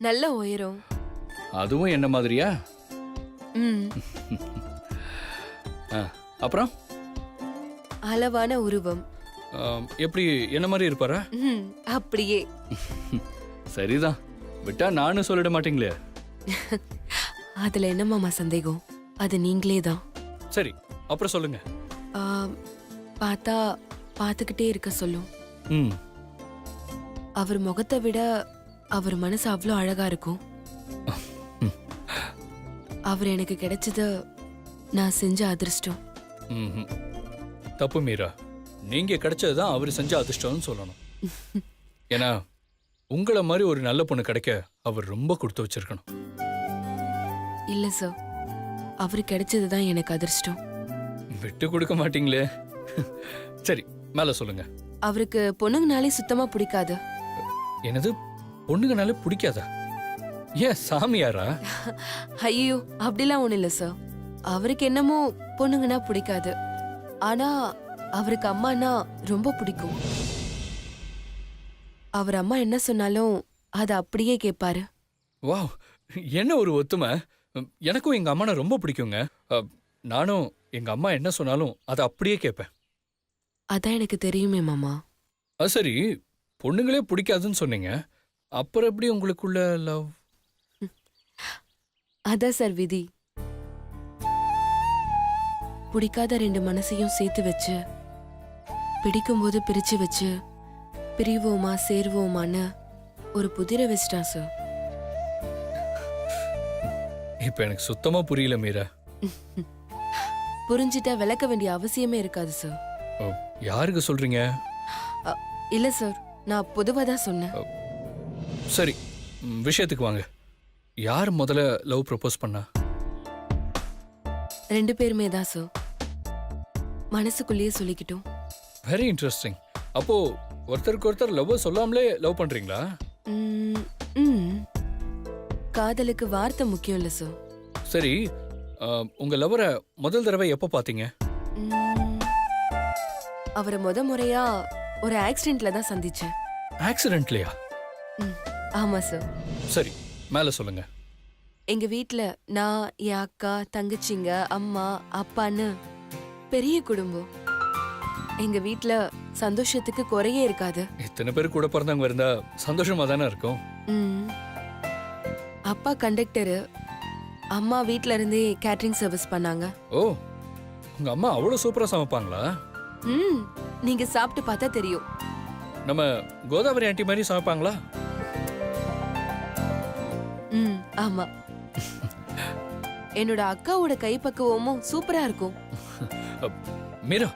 நல்ல உயரம். அதுவும் என்ன மாதிரியா? ம். ஆ, அப்புறம் அளவான உருவம். எப்படி என்ன மாதிரி இருப்பாரா? ம், அப்படியே. சரிதான், விட்டா நானும் சொல்லிட மாட்டீங்களே. அதுல என்ன மாமா சந்தேகம்? அது நீங்களே தான். சரி, அப்புறம் சொல்லுங்க. பார்த்தா பார்த்துக்கிட்டே இருக்க சொல்லும். ம். அவர் முகத்தை விட அவர் மனசு அவ்வளோ அழகா இருக்கும். அவர் எனக்கு கிடைச்சது நான் செஞ்ச அதிர்ஷ்டம். ம்ஹும். தப்பு மீரா, நீங்க கிடைச்சதுதான் அவர் செஞ்ச அதிர்ஷ்டம்னு சொல்லணும். ஏன்னா உங்களை மாதிரி ஒரு நல்ல பொண்ணு கிடைக்க அவர் ரொம்ப கொடுத்து வச்சிருக்கணும். இல்ல சார், அவரு கிடைச்சதுதான் எனக்கு அதிர்ஷ்டம். விட்டு கொடுக்க மாட்டீங்களே. சரி, மேல சொல்லுங்க. அவருக்கு பொண்ணுங்கனாலே சுத்தமா பிடிக்காது. எனது பொண்ணுங்கனால பிடிக்காதா? ஏன் சாமியாரா? ஐயோ, அப்படிலாம் ஒண்ணு இல்ல சார். அவருக்கு என்னமோ பொண்ணுங்கன்னா பிடிக்காது. ஆனா அவருக்கு அம்மானா ரொம்ப பிடிக்கும். அவர் அம்மா என்ன சொன்னாலும் அதை அப்படியே கேட்பாரு. வாவ், என்ன ஒரு ஒத்துமை. எனக்கும் எங்க அம்மானை ரொம்ப பிடிக்குங்க. நானும் எங்க அம்மா என்ன சொன்னாலும் அதை அப்படியே கேட்பேன். அதான் எனக்கு தெரியுமே மாமா. அது சரி, பொண்ணுங்களே பிடிக்காதுன்னு சொன்னீங்க, அப்புறம் எப்படி உங்களுக்குள்ள லவ்? அதான் சார் விதி. பிடிக்காத ரெண்டு மனசையும் சேர்த்து வச்சு, பிடிக்கும்போது பிரிச்சு வச்சு, பிரிவோமா சேருவோமான்னு ஒரு புதிரை வச்சிட்டான் சார். இப்ப எனக்கு சுத்தமா புரியல மீரா. புரிஞ்சிட்டா விளக்க வேண்டிய அவசியமே இருக்காது சார். ஓ, யாருக்கு சொல்றீங்க? இல்ல சார், நான் பொதுவா தான் சொன்னேன். சரி, விஷயத்துக்கு வாங்க. யார் முதல்ல லவ் ப்ரப்போஸ் பண்ணா? ரெண்டு பேருமே தான் சார். மனசுக்குள்ளேயே சொல்லிக்கிட்டோம். Very interesting. அப்போ ஒருத்தருக்கு ஒருத்தர் லவ் சொல்லாமலே லவ் பண்றீங்களா? ம், ம். காதலுக்கு வார்த்தை முக்கியம் இல்ல சார். சரி, உங்க லவரை முதல் தடவை எப்போ பாத்தீங்க? அவரை முறையா ஒரு ஆக்சிடென்ட்ல தான் சந்திச்சேன். ஆக்சிடென்ட்லயா? ஆமா சார். சரி, மேல சொல்லுங்க. எங்க வீட்ல நான், என் அக்கா, தங்கச்சிங்க, அம்மா, அப்பான்னு பெரிய குடும்பம். எங்க வீட்ல சந்தோஷத்துக்கு குறையே இருக்காது. இத்தனை பேர் கூட பிறந்தவங்க இருந்தா சந்தோஷமா தானே இருக்கும். ம். அப்பா கண்டக்டரு, அம்மா வீட்ல இருந்தே கேட்டரிங் சர்வீஸ் பண்ணாங்க. ஓ, உங்க அம்மா அவ்வளவு சூப்பரா சமைப்பாங்களா? ம், நீங்க சாப்பிட்டு பார்த்தா தெரியும். நம்ம கோதாவரி ஆண்டி மாதிரி சமைப்பாங்களா? ம், ஆமா. என்னோட அக்காவோட கைப்பக்குவமும் சூப்பரா இருக்கும். மீரா,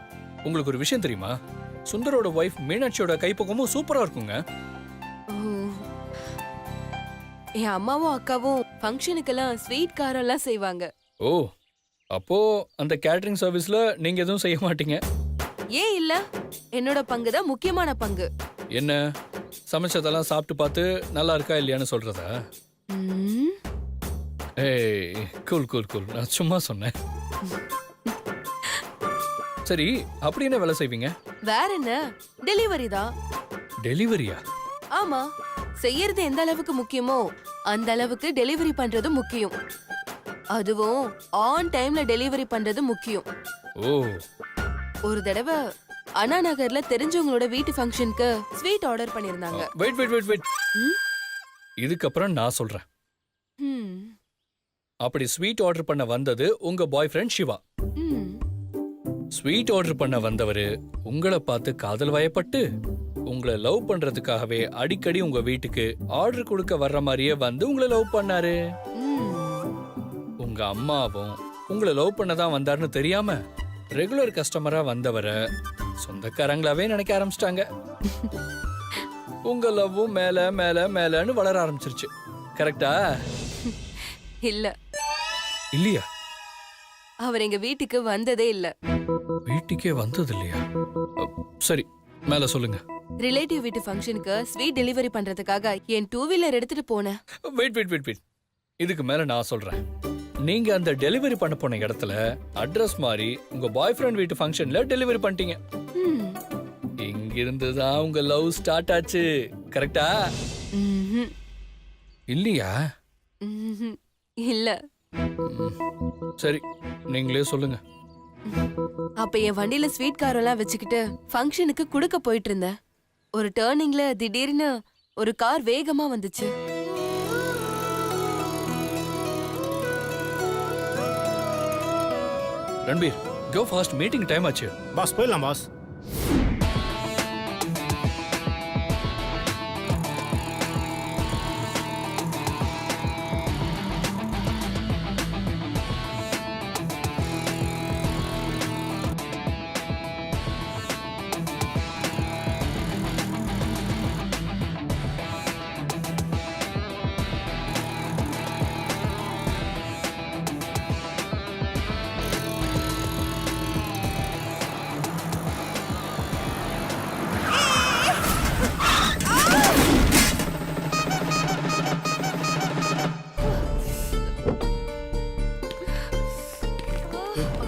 உங்களுக்கு ஒரு விஷயம் தெரியுமா? சுந்தரோட வைஃப் மீனாட்சியோட கைப்பக்கமும் சூப்பரா இருக்குங்க. ஓ. என் அம்மாவும் அக்காவும் ஃபங்க்ஷனுக்கெல்லாம் ஸ்வீட் காரம் எல்லாம் செய்வாங்க. ஓ, அப்போ அந்த கேட்டரிங் சர்வீஸ்ல நீங்க எதுவும் செய்ய மாட்டீங்க? ஏன் இல்ல, என்னோட பங்கு தான் முக்கியமான பங்கு. என்ன, சமைச்சதெல்லாம் சாப்பிட்டு பார்த்து நல்லா இருக்கா இல்லையான்னு சொல்றதா? ம். ஏய், கூல் கூல் கூல், நான் சும்மா சொன்னேன். சரி, அப்படி என்ன வேலை செய்வீங்க? வேற என்ன, டெலிவரி தான். டெலிவரியா? ஆமா, செய்யறது எந்த அளவுக்கு முக்கியமோ அந்த அளவுக்கு டெலிவரி பண்றது முக்கியம். அதுவும் ஆன் டைம்ல டெலிவரி பண்றது முக்கியம். ஓ, ஒரு தடவை அண்ணா நகர்ல தெரிஞ்சவங்களோட வீட்டு ஃபங்க்ஷனுக்கு ஸ்வீட் ஆர்டர் பண்ணிருந்தாங்க. Wait wait wait wait. இதுக்கப்புறம் நான் சொல்றேன். அப்படி ஸ்வீட் ஆர்டர் பண்ண வந்தது உங்க boyfriend Siva. Sweet order பண்ண வந்தவரு உங்களை பார்த்து காதல் வயப்பட்டு உங்களை லவ் பண்றதுக்காகவே அடிக்கடி உங்க வீட்டுக்கு ஆர்டர் கொடுக்க வர்ற மாதிரியே வந்து உங்களை லவ் பண்ணாரு. உங்க அம்மாவும் உங்களை லவ் பண்ணதான் வந்தாருன்னு தெரியாம ரெகுலர் கஸ்டமரா வந்தவரை சொந்தக்காரங்களாவே நினைக்க ஆரம்பிச்சிட்டாங்க. உங்க லவ்வும் மேல மேல மேலன்னு வளர ஆரம்பிச்சிருச்சு. கரெக்டா? இல்ல. இல்லையா? அவர் எங்க வீட்டுக்கு வந்ததே இல்ல. வீட்டுக்கே வந்தது இல்லையா? சரி, மேல சொல்லுங்க. ரிலேட்டிவ் வீட்டு ஃபங்க்ஷனுக்கு ஸ்வீட் டெலிவரி பண்றதுக்காக என் 2 வீலர் எடுத்துட்டு போனேன். Wait wait wait wait. இதுக்கு மேல நான் சொல்றேன். நீங்க அந்த டெலிவரி பண்ண போன இடத்துல அட்ரஸ் மாதிரி உங்க பாய் ஃப்ரெண்ட் வீட்டு ஃபங்க்ஷன்ல டெலிவரி பண்ணிட்டீங்க. இங்கிருந்து தான் உங்க லவ் ஸ்டார்ட் ஆச்சு. கரெக்டா? இல்லையா? ம்ஹும். இல்ல. ம். சரி, நீங்களே சொல்லுங்க. அப்ப என் வண்டியில ஸ்வீட் காரெல்லாம் வச்சுக்கிட்டு ஃபங்க்ஷனுக்கு குடுக்க போயிட்டு இருந்தேன். ஒரு டர்னிங்ல திடீர்னு ஒரு கார் வேகமா வந்துச்சு. Ranbir, go fast, meeting time ஆச்சு. பாஸ் போயிடலாம் பாஸ்.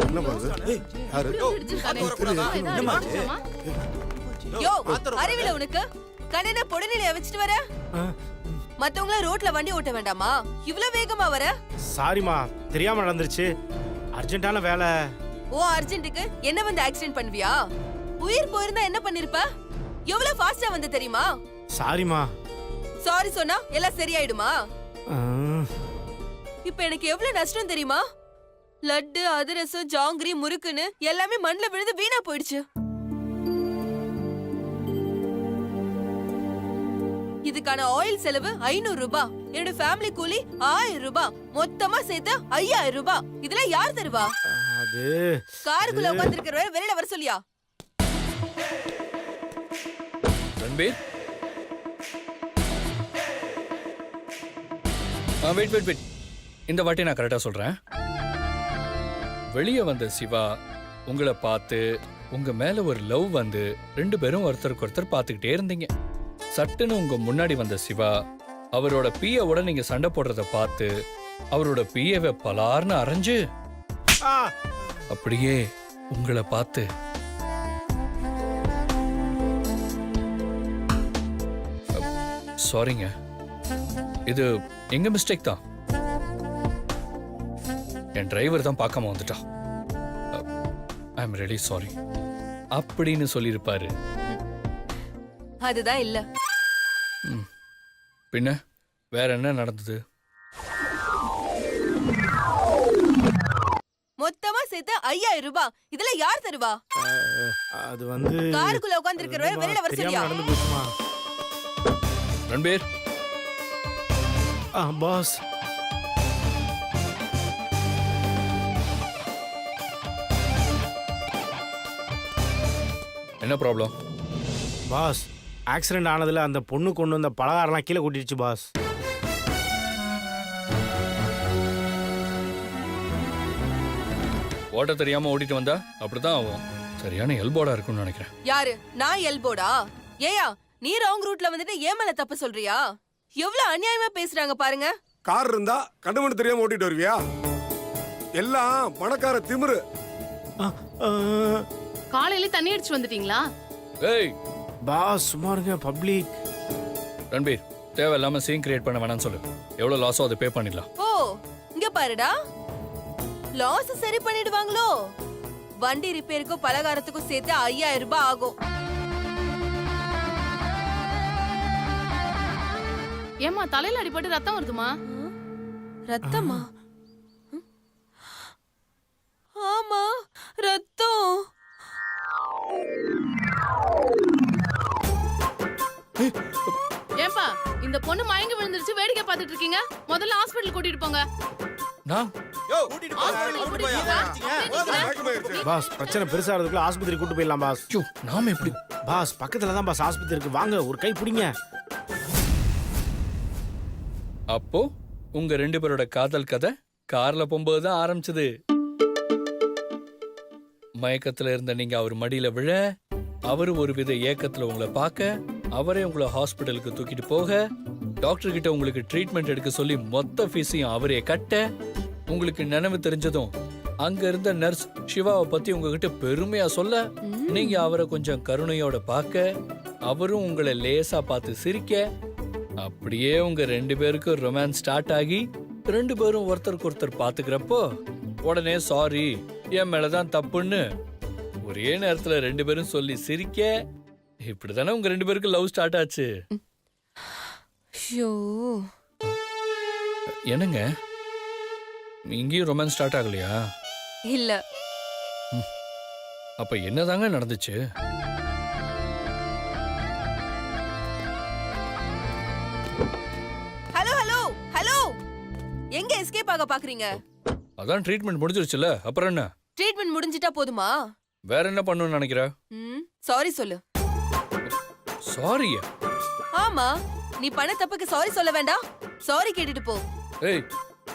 என்ன பாஸ்? யாரு? யோ, அறிவில உனக்கு கண்ணன பொடனில வச்சிட்டு வர? மத்தவங்கள ரோட்ல வண்டி ஓட்ட வேண்டாமா? இவ்ளோ வேகமா வர? சாரிமா, தெரியாம நடந்துருச்சு. அர்ஜென்ட்டான வேலை. ஓ அர்ஜென்ட்டுக்கு என்ன வந்து ஆக்சிடென்ட் பண்ணுவியா? உயிர் போயிருந்தா என்ன பண்ணிருப்ப? எவ்வளவு ஃபாஸ்டா வந்து தெரியுமா? சாரிமா. சாரி சொன்னா எல்லாம் சரியாயிடுமா? ஆ, இப்ப எனக்கு எவ்வளவு நஷ்டம் தெரியுமா? லட்டு, அதிரசம், ஜாங்கிரி, முறுக்குன்னு எல்லாமே மண்ணுல விழுந்து வீணா போயிடுச்சு. இதுக்கான ஆயில் செலவு 500 ரூபாய், என்னோட ஃபேமிலி கூலி 1000 ரூபாய், மொத்தமா சேர்த்து 5000 ரூபாய். இதெல்லாம் யார் தருவா? அது காருக்குள்ள உட்கார்ந்திருக்கிற வெளியில வர சொல்லியா? ரன்பீர், வெயிட், இந்த வாட்டி நான் கரெக்டா சொல்றேன். வெளியே வந்த சிவா உங்களை பார்த்து உங்க மேல ஒரு லவ் வந்து 2 பேரும் ஒருத்தருக்கு ஒருத்தர் பார்த்துக்கிட்டே இருந்தீங்க. சட்டுன்னு உங்க முன்னாடி வந்த சிவா அவரோட பிஏவோட நீங்க சண்டை போடுறத பார்த்து அவரோட பிஏவை பலார்னு அரைஞ்சு ஆ, அப்படியே உங்களை பார்த்து சாரிங்க, இது எங்க மிஸ்டேக் தான். என் டிரைவர் தான் பார்க்காம வந்துட்டான். ஐ எம் ரெடி சாரி அப்படின்னு சொல்லியிருப்பாரு. அதுதான் இல்ல. பின்ன வேற என்ன நடந்தது? மொத்தமா சேர்த்து 5000 ரூபாய். இதெல்லாம் யார் தருவா? அது வந்து காருக்குள்ள உட்கார்ந்திருக்கிற வெளியில வர தெரியாம சொல்லியா? நடந்து போச்சுமா. ரன்பீர், பாஸ். என்ன ப்ராப்ளம்? பாஸ், ஆக்சிடென்ட் ஆனதுல அந்த பொண்ணு கொண்டு வந்த பலகாரம்லாம் கீழே கொட்டிடுச்சு பாஸ். ஓட்ட தெரியாம ஓட்டிட்டு வந்தா அப்படிதான் ஆகும். சரியான எல்போடா இருக்கும்னு நினைக்கிறேன். யாரு? நான் எல்போடா? ஏயா, நீ ராங் ரூட்ல வந்துட்டு ஏன் மேல தப்பு சொல்றியா? எவ்வளவு அநியாயமா பேசுறாங்க பாருங்க. கார் இருந்தா கண்டுமணி தெரியாம ஓட்டிட்டு வருவியா? எல்லாம் பணக்கார திமிரு. ஆ, ஆ, காலையில தண்ணி அடிச்சு வந்துட்டீங்களா? ஏய் பாஸ் சும்மா இருங்க, பப்ளிக். ரன்பீர், தேவையில்லாம சீன் கிரியேட் பண்ண வேணாம்னு சொல்லு. எவ்வளவு லாஸோ அதை பே பண்ணிடலாம். ஓ, இங்க பாருடா, லாஸ் சரி பண்ணிடுவாங்களோ? வண்டி ரிப்பேருக்கும் பலகாரத்துக்கும் சேர்த்து 5000 ரூபாய் ஆகும். ஏமா தலையில அடிபட்டு ரத்தம் வருதுமா? ரத்தமா? ஆமா, ரத்தம். ஏன்பா இந்த பொண்ணு மயங்கி விழுந்துருச்சு, வேடிக்கை பார்த்துட்டு இருக்கீங்க? முதல்ல ஹாஸ்பிடல் கூட்டிட்டு போங்க. நான் ஹாஸ்பிடல் கூட்டிட்டு போங்க. பாஸ், பிரச்சனை பெருசாகிறதுக்குள்ள ஆஸ்பத்திரி கூட்டு போயிடலாம் பாஸ். ஐயோ, நாம எப்படி? பாஸ், பக்கத்துல தான் பாஸ் ஆஸ்பத்திரி இருக்கு, வாங்க ஒரு கை பிடிங்க. அப்போ உங்க 2 பேரோட காதல் கதை கார்ல போகும்போது தான் ஆரம்பிச்சது. மயக்கத்துல இருந்த நீங்க அவர் மடியில விழ, அவரு ஒரு வித ஏக்கத்துல உங்களை பார்க்க, அவரே உங்களை ஹாஸ்பிட்டலுக்கு தூக்கிட்டு போக, டாக்டர் கிட்ட உங்களுக்கு ட்ரீட்மெண்ட் எடுக்க சொல்லி மொத்த ஃபீஸையும் அவரே கட்ட, உங்களுக்கு நினைவு தெரிஞ்சதும் அங்க இருந்த நர்ஸ் சிவாவை பத்தி உங்ககிட்ட பெருமையா சொல்ல, நீங்க அவரை கொஞ்சம் கருணையோட பார்க்க, அவரும் உங்களை லேசா பார்த்து சிரிக்க, அப்படியே உங்க 2 பேருக்கும் ரொமான்ஸ் ஸ்டார்ட் ஆகி 2 பேரும் ஒருத்தருக்கு ஒருத்தர் பாத்துக்கிறப்போ உடனே சாரி என் மேலதான் தப்புன்னு ஒரே நேரத்துல 2 பேரும் சொல்லி சிரிக்க இப்படிதானே உங்க 2 பேருக்கு லவ் ஸ்டார்ட் ஆச்சு. ஐயோ, என்னங்க இங்கேயும் ரொமான்ஸ் ஸ்டார்ட் ஆகலையா? இல்ல. அப்ப என்னதாங்க நடந்துச்சு? ஹலோ ஹலோ ஹலோ, எங்க எஸ்கேப் ஆக பாக்குறீங்க? அதான் ட்ரீட்மெண்ட் முடிஞ்சிருச்சுல, அப்புறம் என்ன? ட்ரீட்மெண்ட் முடிஞ்சிட்டா போதுமா? வேற என்ன பண்ணணும்னு நினைக்கிற? சாரி சொல்லு. சாரியா? ஆமா, நீ பண்ண தப்புக்கு சாரி சொல்ல வேண்டாம், சாரி கேட்டுட்டு போ. ஏய்,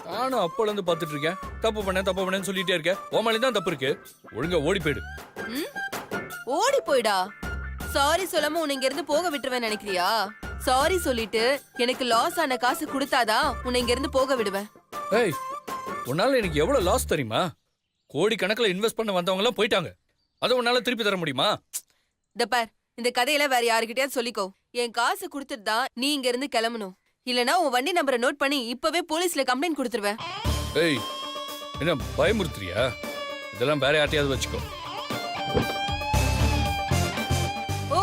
நானும் அப்போல இருந்து பாத்துட்டு இருக்கேன். தப்பு பண்ணேன்னு சொல்லிட்டே இருக்க. உன் தான் தப்பு இருக்கு. ஒழுங்கா ஓடி போயிடு. ஓடி போயிடா. சாரி சொல்லாம உன்னை இங்க இருந்து போக விட்டுருவேன் நினைக்கிறியா? சாரி சொல்லிட்டு எனக்கு லாஸ் ஆன காசு கொடுத்தாதான் உன்னை இங்க இருந்து போக விடுவேன். ஏய், உன்னால எனக்கு எவ்வளவு லாஸ் தெரியுமா? கோடி கணக்குல இன்வெஸ்ட் பண்ண வந்தவங்க எல்லாம் போயிட்டாங்க. அதை உன்னால திருப்பி தர முடியுமா? இந்த பார், இந்த கதையில வேற யாருக்கிட்டயாவது சொல்லிக்கோ. என் காசு கொடுத்துட்டு தான் நீ இங்க இருந்து கிளம்பணும். இல்லனா உன் வண்டி நம்பரை நோட் பண்ணி இப்பவே போலீஸ்ல கம்ப்ளைண்ட் கொடுத்துருவேன். ஏய், என்ன பயமுறுத்துறியா? இதெல்லாம் வேற யார்ட்டையாவது வச்சுக்கோ. ஓ,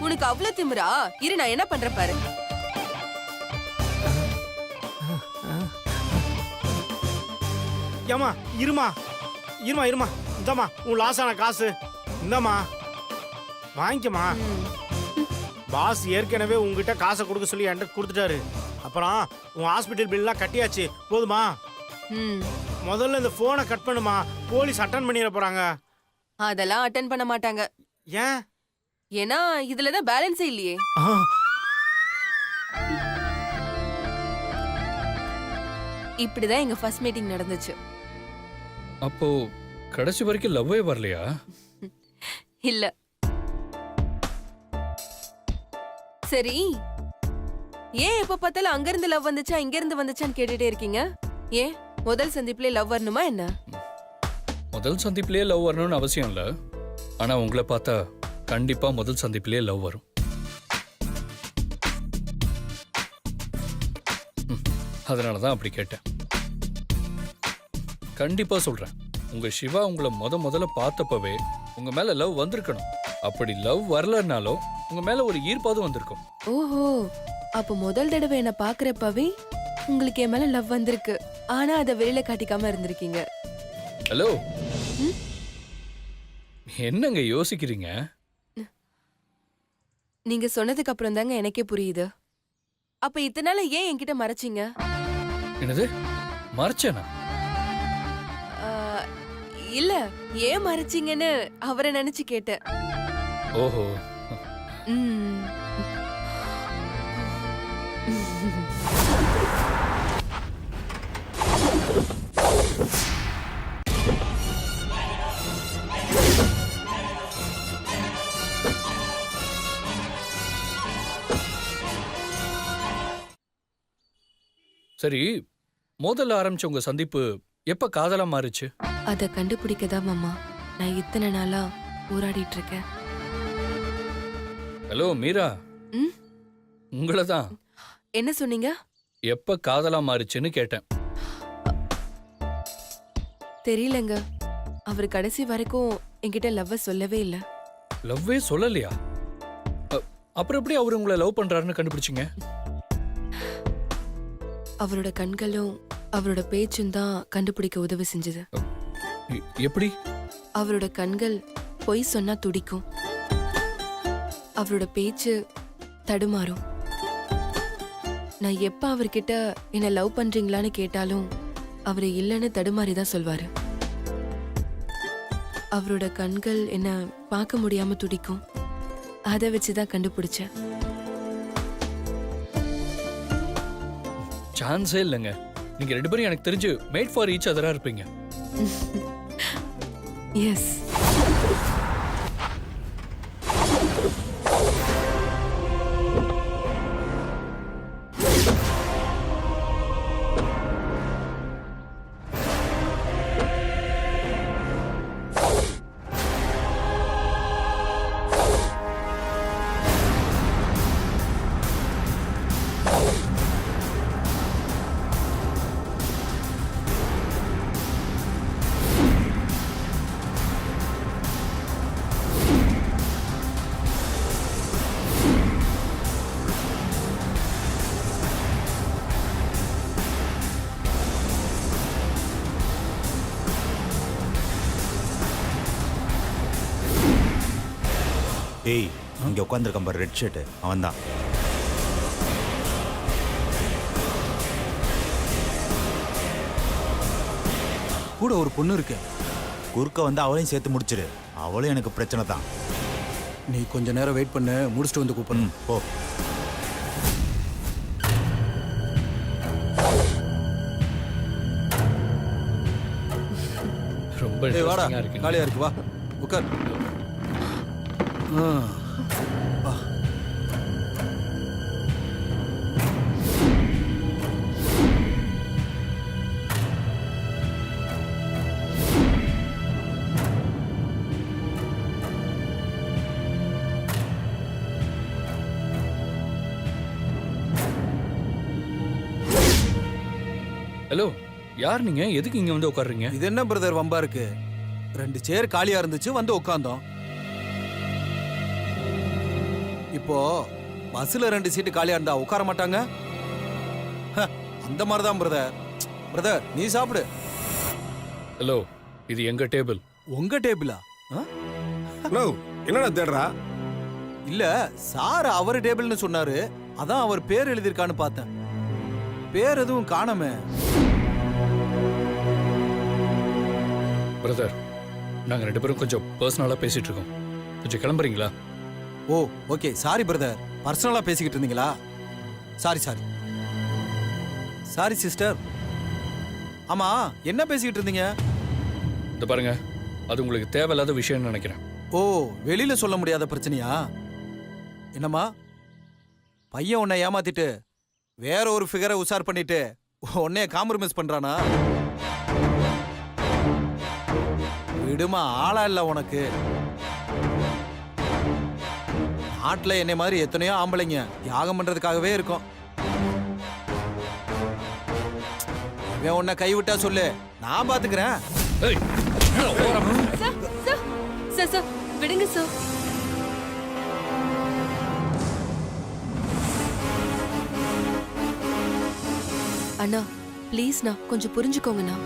உனக்கு அவ்வளவு திமிரா? இரு, நான் என்ன பண்றேன் பாரு. ஏமா இருமா இருமா இருமா, இந்தாம்மா உன் லாஸ் ஆன காசு. இந்தாம்மா வாங்கிக்கமா. பாஸ் ஏற்கனவே உங்ககிட்ட காசை கொடுக்க சொல்லி என்கிட்ட கொடுத்துட்டாரு. அப்புறம் உன் ஹாஸ்பிட்டல் பில்லாம் கட்டியாச்சு, போதுமா? முதல்ல இந்த போனை கட் பண்ணுமா, போலீஸ் அட்டன் பண்ணிட போறாங்க. அதெல்லாம் அட்டன் பண்ண மாட்டாங்க. ஏன்? ஏன்னா இதுலதான் பேலன்ஸே இல்லையே. இப்படிதான் எங்க ஃபர்ஸ்ட் மீட்டிங் நடந்துச்சு. அப்போ கடைசி வரைக்கும் லவ்வே வரலையா? இல்ல. சரி, ஏன் எப்ப பார்த்தாலும் அங்க இருந்து லவ் வந்துச்சா இங்க இருந்து வந்துச்சான்னு கேட்டுட்டே இருக்கீங்க? ஏன் முதல் சந்திப்புல லவ் வரணுமா என்ன? முதல் சந்திப்பிலேயே லவ் வரணும்னு அவசியம் இல்ல. ஆனா உங்களை பார்த்தா கண்டிப்பா முதல் சந்திப்பிலேயே லவ் வரும். அதனாலதான் அப்படி கேட்டேன். கண்டிப்பா சொல்றேன், உங்க சிவா உங்களை முதல்ல பார்த்தப்பவே உங்க மேல லவ் வந்திருக்கணும். அப்படி லவ் வரலனாலும் உங்க மேல ஒரு ஈர்ப்பாவது வந்திருக்கும். ஓஹோ, அப்ப முதல் தடவை என்ன பாக்குறப்பவே உங்களுக்கு என் மேல லவ் வந்திருக்கு. ஆனா அதை வெளியில காட்டிக்காம இருந்திருக்கீங்க. ஹலோ, என்னங்க யோசிக்கிறீங்க? நீங்க சொன்னதுக்கு அப்புறம் தாங்க எனக்கே புரியுது. அப்ப இத்தனை நாள் ஏன் என்கிட்ட மறைச்சீங்க? என்னது மறைச்சேனா? இல்ல, ஏன் மறைச்சீங்கன்னு அவரை நினைச்சு கேட்டேன். ஓஹோ. சரி, முதல்ல ஆரம்பிச்ச உங்க சந்திப்பு எப்ப காதலா மாறுச்சு? அத கண்டுபிடிக்கதான் மாமா நான் இத்தனை நாளா போராடிட்டு இருக்கேன். ஹலோ மீரா, உங்களதான். என்ன சொன்னீங்க? எப்ப காதலா மாறுச்சுன்னு கேட்டேன். தெரியலங்க, அவர் கடைசி வரைக்கும் என்கிட்ட லவ் சொல்லவே இல்ல. லவ்வே சொல்லலையா? அப்புறம் எப்படி அவரு உங்களை லவ் பண்றாருன்னு கண்டுபிடிச்சீங்க? அவரோட கண்களும் அவரோட பேச்சும் தான் கண்டுபிடிக்க உதவி செஞ்சது. எப்படி? அவரோட கண்கள் பொய் சொன்னா துடிக்கும், அவரோட பேச்சு தடுமாறும். நான் எப்ப அவர்கிட்ட என்ன லவ் பண்றீங்களான்னு கேட்டாலும் அவரு இல்லைன்னு தடுமாறி தான் சொல்வாரு. அவரோட கண்கள் என்ன பார்க்க முடியாம துடிக்கும், அதை வச்சுதான் கண்டுபிடிச்சேன். சான்ஸே இல்லைங்க. நீங்க 2 பேரும் எனக்கு தெரிஞ்சு மேட் ஃபார் ஈச் அதரா இருப்பீங்க. எஸ். டேய் இங்க உட்காந்துருக்கான் பாரு ரெட் ஷர்ட் அவன் தான். கூட ஒரு பொண்ணு இருக்கு. குறுக்க வந்து அவளையும் சேர்த்து முடிச்சிரு. அவளும் எனக்கு பிரச்சனை தான். நீ கொஞ்ச நேரம் வெயிட் பண்ணு, முடிச்சுட்டு வந்து கூப்பிடணும். போ. ரொம்ப ஏய் வாடா, இன்ட்ரெஸ்டிங்கா இருக்கு. காலியா இருக்கு, வா உட்கார். வா. ஹலோ, யார் நீங்க? எதுக்கு இங்க வந்து உட்கார்றீங்க? இது என்ன பிரதர் வம்பா இருக்கு? 2 சேர் காலியா இருந்துச்சு, வந்து உட்கார்ந்தோம். இப்போ பஸ்ல 2 சீட்டு காலியா இருந்தா உட்கார மாட்டாங்க? அந்த மாதிரி தான் பிரதர். பிரதர் நீ சாப்பிடு. ஹலோ, இது எங்க டேபிள். உங்க டேபிளா? நோ என்னடா தேடுறா? இல்ல சார் அவர் டேபிள்னு சொன்னாரு, அதான் அவர் பேர் எழுதியிருக்கான்னு பார்த்தேன். பேர் எதுவும் காணோமே. பிரதர், நாங்க 2 பேரும் கொஞ்சம் பர்சனலா பேசிட்டு இருக்கோம். கொஞ்சம் கிளம்புறீங்களா? ஓ ஓகே, சாரி பிரதர். பர்சனலா பேசிக்கிட்டு இருந்தீங்களா? Sorry sorry sorry sister. ஆமா, என்ன பேசிக்கிட்டு இருந்தீங்க? இந்த பாருங்க, அது உங்களுக்கு தேவையில்லாத விஷயம்னு நினைக்கிறேன். ஓ, வெளியில சொல்ல முடியாத பிரச்சனையா? என்னம்மா, பையன் உன்னை ஏமாத்திட்டு வேற ஒரு ஃபிகரை உசார் பண்ணிட்டு உன்னைய காம்ப்ரமைஸ் பண்றானா? விடுமா, ஆளா இல்ல உனக்கு. நாட்டுல என்னை மாதிரி எத்தனையோ ஆம்பளைங்க தியாகம் பண்றதுக்காகவே இருக்கும். இவன் உன்னை கைவிட்டா சொல்லு, நான் பாத்துக்கிறேன். ஏய், சார் சார் சார் சார் விடுங்க சார். அண்ணா ப்ளீஸ்ண்ணா, கொஞ்சம் புரிஞ்சுக்கோங்கண்ணா.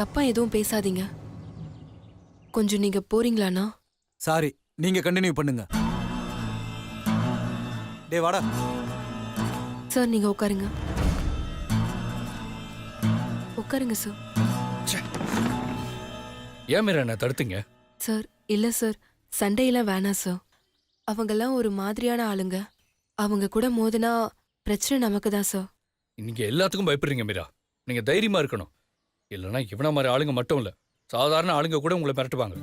தப்பா எதுவும் பேசாதீங்க. கொஞ்சம் நீங்க போறீங்களாண்ணா? சாரி, நீங்க கண்டினியூ பண்ணுங்க. டேய் வாடா. சார் நீங்க உட்காருங்க. உட்காருங்க சார். ஏன் மீரா என்ன தடுத்தீங்க? சார் இல்ல சார், சண்டையெல்லாம் வேணாம் சார். அவங்கெல்லாம் ஒரு மாதிரியான ஆளுங்க. அவங்க கூட மோதினா பிரச்சனை நமக்கு தான் சார். நீங்க எல்லாத்துக்கும் பயப்படுறீங்க மீரா. நீங்க தைரியமா இருக்கணும். இல்லைன்னா இவன மாதிரி ஆளுங்க மட்டும் இல்ல, சாதாரண ஆளுங்க கூட உங்களை மிரட்டுவாங்க.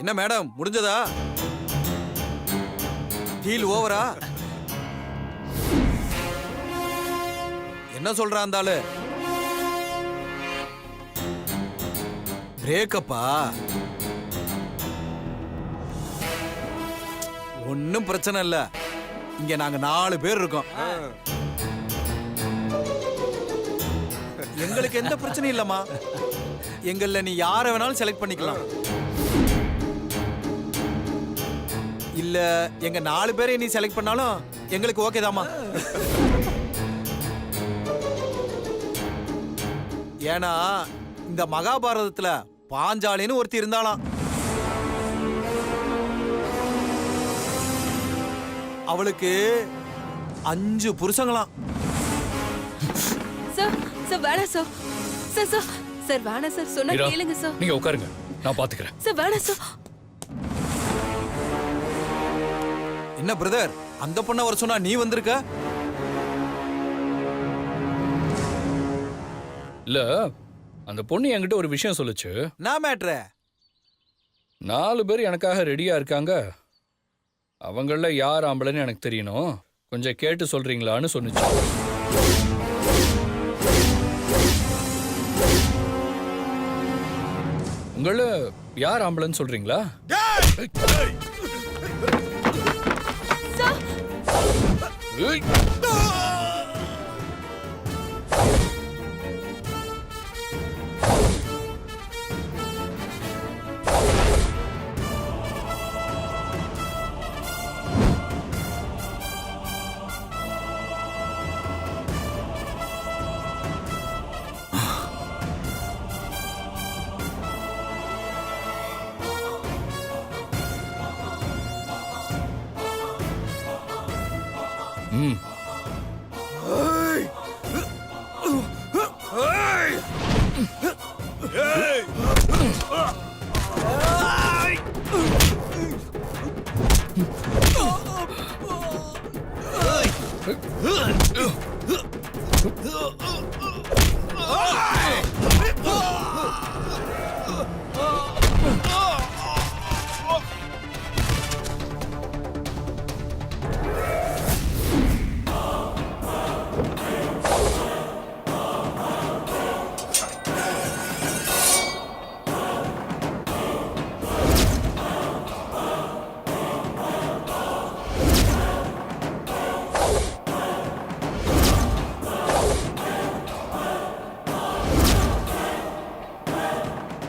என்ன மேடம், முடிஞ்சதா? டீல் ஓவரா? என்ன சொல்றா அந்த ஆளு? பிரேக்கப்பா? ஒன்னும் பிரச்சனை இல்ல. இங்க நாங்க 4 பேர் இருக்கோம். எங்களுக்கு எந்த பிரச்சனையும் இல்லம்மா. எங்கள்ல நீ யாரை வேணாலும் செலக்ட் பண்ணிக்கலாம். இல்ல எங்க 4 பேரை நீ செலக்ட் பண்ணாலும் எங்களுக்கு ஓகே தாமா. ஏன்னா இந்த மகாபாரதத்துல பாஞ்சாலின்னு ஒருத்தி இருந்தாலாம். அவளுக்கு 5 புருஷங்களாம். சார் சார் வேணாம் சார். சார் சார் சார் வேணாம் சார், சொன்னா மீரா, கேளுங்க சார். நீங்க உட்காருங்க, நான் பாத்துக்கிறேன். சார் வேணாம் சார். என்ன பிரதர், அந்த பொண்ண வர சொன்னா நீ வந்திருக்க? இல்ல, அந்த பொண்ணு என்கிட்ட ஒரு விஷயம் சொல்லுச்சு. நான் மேட்ரு. 4 பேர் எனக்காக ரெடியா இருக்காங்க. அவங்கள யார் ஆம்பளைன்னு எனக்கு தெரியணும். கொஞ்சம் கேட்டு சொல்றீங்களான்னு சொன்னுச்சு. உங்கள யார் ஆம்பளைன்னு சொல்றீங்களா? ஏய்! ம்.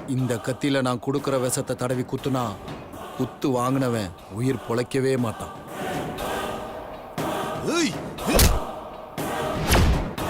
இந்த கத்தியில நான் கொடுக்கிற விஷத்தை தடவி குத்துனா குத்து வாங்கினவன் உயிர் பொழைக்கவே மாட்டான். ஏய்